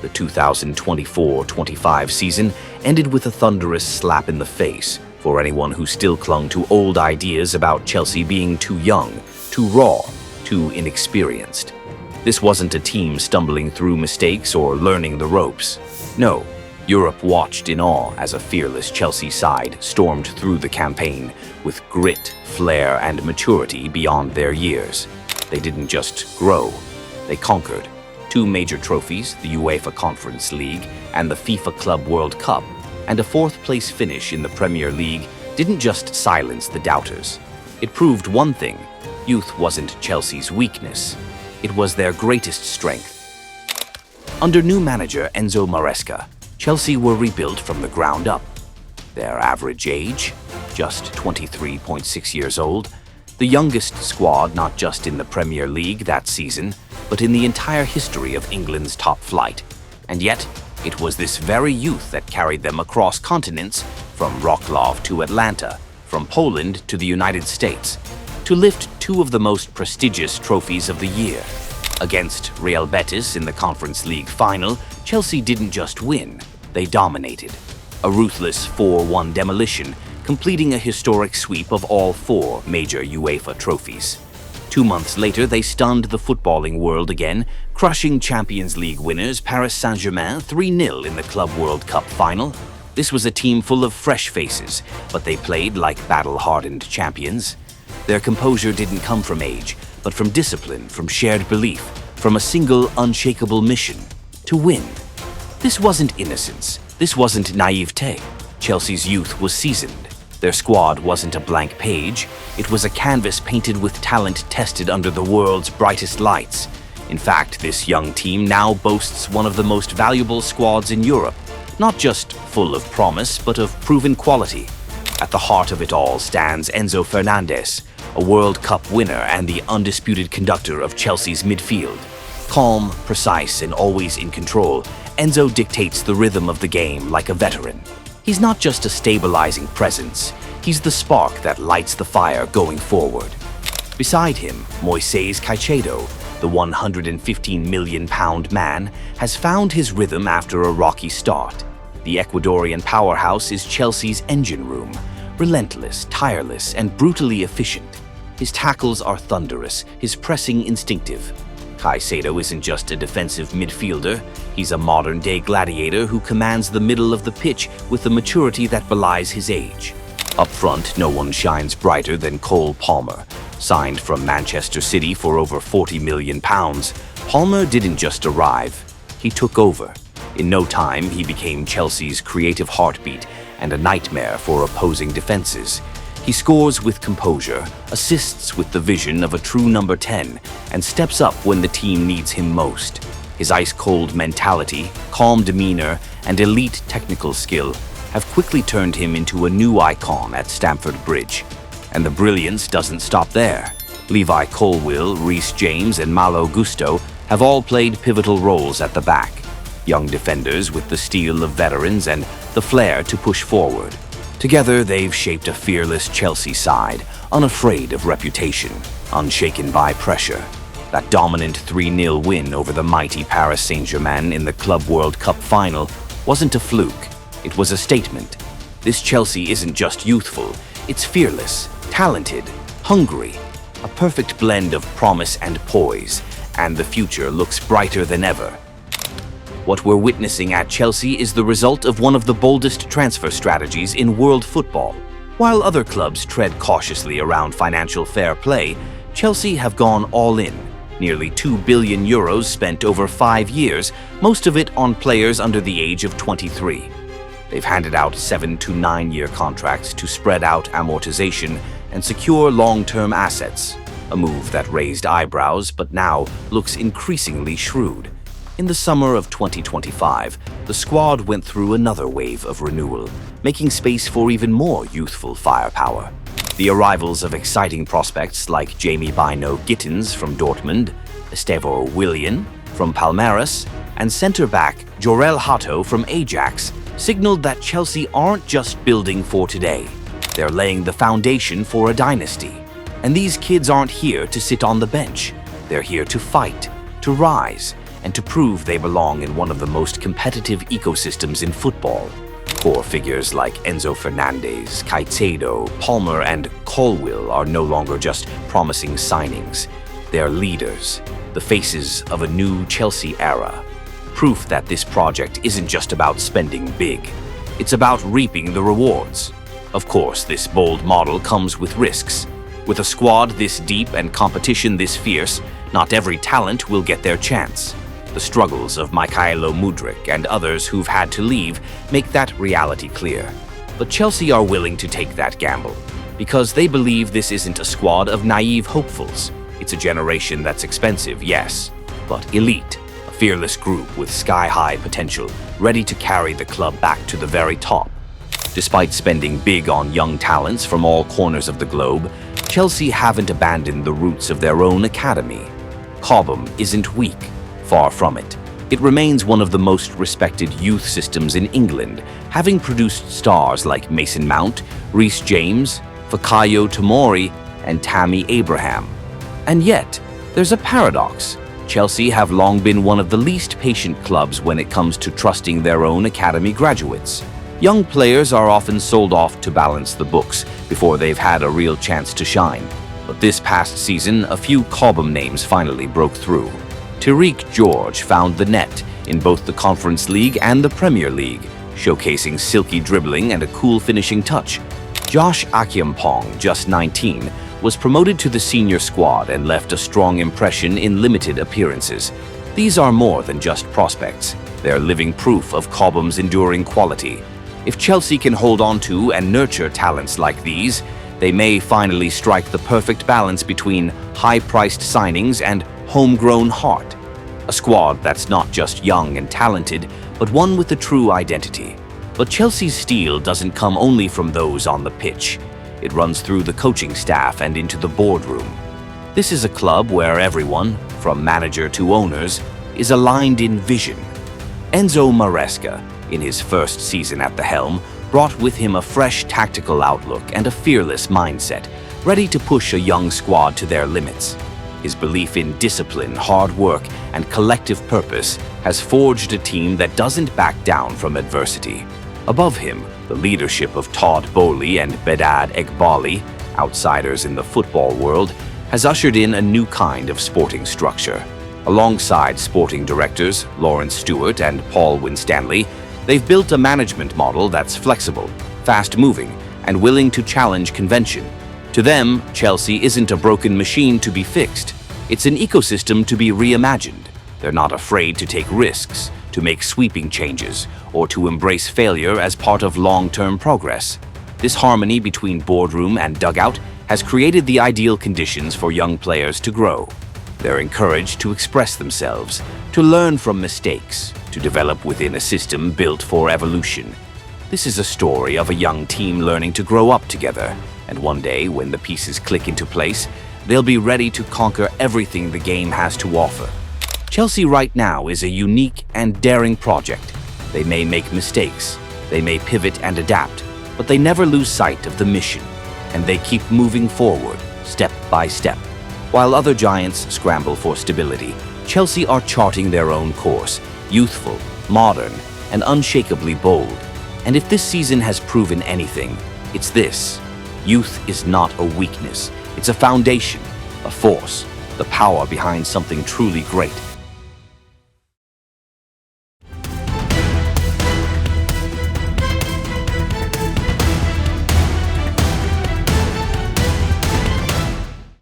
The 2024-25 season ended with a thunderous slap in the face for anyone who still clung to old ideas about Chelsea being too young, too raw, too inexperienced. This wasn't a team stumbling through mistakes or learning the ropes. No, Europe watched in awe as a fearless Chelsea side stormed through the campaign with grit, flair, and maturity beyond their years. They didn't just grow, they conquered. 2 major trophies, the UEFA Conference League and the FIFA Club World Cup, and a 4th-place finish in the Premier League didn't just silence the doubters. It proved one thing: youth wasn't Chelsea's weakness. It was their greatest strength. Under new manager Enzo Maresca, Chelsea were rebuilt from the ground up. Their average age? Just 23.6 years old. The youngest squad not just in the Premier League that season, but in the entire history of England's top flight. And yet, it was this very youth that carried them across continents, from Wrocław to Atlanta, from Poland to the United States, to lift 2 of the most prestigious trophies of the year. Against Real Betis in the Conference League final, Chelsea didn't just win, they dominated. A ruthless 4-1 demolition, completing a historic sweep of all 4 major UEFA trophies. 2 months later, they stunned the footballing world again, crushing Champions League winners Paris Saint-Germain 3-0 in the Club World Cup final. This was a team full of fresh faces, but they played like battle-hardened champions. Their composure didn't come from age, but from discipline, from shared belief, from a single unshakable mission: to win. This wasn't innocence. This wasn't naivete. Chelsea's youth was seasoned. Their squad wasn't a blank page. It was a canvas painted with talent tested under the world's brightest lights. In fact, this young team now boasts one of the most valuable squads in Europe, not just full of promise, but of proven quality. At the heart of it all stands Enzo Fernandez, a World Cup winner and the undisputed conductor of Chelsea's midfield. Calm, precise, and always in control, Enzo dictates the rhythm of the game like a veteran. He's not just a stabilizing presence, he's the spark that lights the fire going forward. Beside him, Moises Caicedo, the £115 million man, has found his rhythm after a rocky start. The Ecuadorian powerhouse is Chelsea's engine room, relentless, tireless, and brutally efficient. His tackles are thunderous, his pressing instinctive. Caicedo isn't just a defensive midfielder, he's a modern-day gladiator who commands the middle of the pitch with the maturity that belies his age. Up front, no one shines brighter than Cole Palmer. Signed from Manchester City for over £40 million, Palmer didn't just arrive, he took over. In no time, he became Chelsea's creative heartbeat and a nightmare for opposing defenses. He scores with composure, assists with the vision of a true number 10, and steps up when the team needs him most. His ice-cold mentality, calm demeanor, and elite technical skill have quickly turned him into a new icon at Stamford Bridge. And the brilliance doesn't stop there. Levi Colwill, Reece James, and Malo Gusto have all played pivotal roles at the back. Young defenders with the steel of veterans and the flair to push forward. Together, they've shaped a fearless Chelsea side, unafraid of reputation, unshaken by pressure. That dominant 3-0 win over the mighty Paris Saint-Germain in the Club World Cup final wasn't a fluke, it was a statement. This Chelsea isn't just youthful, it's fearless, talented, hungry, a perfect blend of promise and poise, and the future looks brighter than ever. What we're witnessing at Chelsea is the result of one of the boldest transfer strategies in world football. While other clubs tread cautiously around financial fair play, Chelsea have gone all in. Nearly €2 billion spent over 5 years, most of it on players under the age of 23. They've handed out 7 to 9-year contracts to spread out amortization and secure long-term assets, a move that raised eyebrows but now looks increasingly shrewd. In the summer of 2025, the squad went through another wave of renewal, making space for even more youthful firepower. The arrivals of exciting prospects like Jamie Bino Gittins from Dortmund, Estevo Willian from Palmeiras, and centre-back Jorel Hato from Ajax signaled that Chelsea aren't just building for today. They're laying the foundation for a dynasty. And these kids aren't here to sit on the bench. They're here to fight, to rise, and to prove they belong in one of the most competitive ecosystems in football. Core figures like Enzo Fernandez, Caicedo, Palmer, and Colwill are no longer just promising signings. They're leaders, the faces of a new Chelsea era. Proof that this project isn't just about spending big. It's about reaping the rewards. Of course, this bold model comes with risks. With a squad this deep and competition this fierce, not every talent will get their chance. The struggles of Mykhailo Mudryk and others who've had to leave make that reality clear. But Chelsea are willing to take that gamble, because they believe this isn't a squad of naive hopefuls. It's a generation that's expensive, yes, but elite, a fearless group with sky-high potential, ready to carry the club back to the very top. Despite spending big on young talents from all corners of the globe, Chelsea haven't abandoned the roots of their own academy. Cobham isn't weak. Far from it. It remains one of the most respected youth systems in England, having produced stars like Mason Mount, Reece James, Fikayo Tomori, and Tammy Abraham. And yet, there's a paradox. Chelsea have long been one of the least patient clubs when it comes to trusting their own academy graduates. Young players are often sold off to balance the books before they've had a real chance to shine. But this past season, a few Cobham names finally broke through. Tariq George found the net in both the Conference League and the Premier League, showcasing silky dribbling and a cool finishing touch. Josh Akyampong, just 19, was promoted to the senior squad and left a strong impression in limited appearances. These are more than just prospects. They're living proof of Cobham's enduring quality. If Chelsea can hold on to and nurture talents like these, they may finally strike the perfect balance between high-priced signings and homegrown heart. A squad that's not just young and talented, but one with a true identity. But Chelsea's steel doesn't come only from those on the pitch. It runs through the coaching staff and into the boardroom. This is a club where everyone, from manager to owners, is aligned in vision. Enzo Maresca, in his first season at the helm, brought with him a fresh tactical outlook and a fearless mindset, ready to push a young squad to their limits. His belief in discipline, hard work, and collective purpose has forged a team that doesn't back down from adversity. Above him, the leadership of Todd Bowley and Bedad Eghbali, outsiders in the football world, has ushered in a new kind of sporting structure. Alongside sporting directors Lawrence Stewart and Paul Winstanley, they've built a management model that's flexible, fast-moving, and willing to challenge convention. To them, Chelsea isn't a broken machine to be fixed. It's an ecosystem to be reimagined. They're not afraid to take risks, to make sweeping changes, or to embrace failure as part of long-term progress. This harmony between boardroom and dugout has created the ideal conditions for young players to grow. They're encouraged to express themselves, to learn from mistakes, to develop within a system built for evolution. This is a story of a young team learning to grow up together, and one day, when the pieces click into place, they'll be ready to conquer everything the game has to offer. Chelsea right now is a unique and daring project. They may make mistakes, they may pivot and adapt, but they never lose sight of the mission, and they keep moving forward, step by step. While other giants scramble for stability, Chelsea are charting their own course, youthful, modern, and unshakably bold. And if this season has proven anything, it's this. Youth is not a weakness. It's a foundation, a force, the power behind something truly great.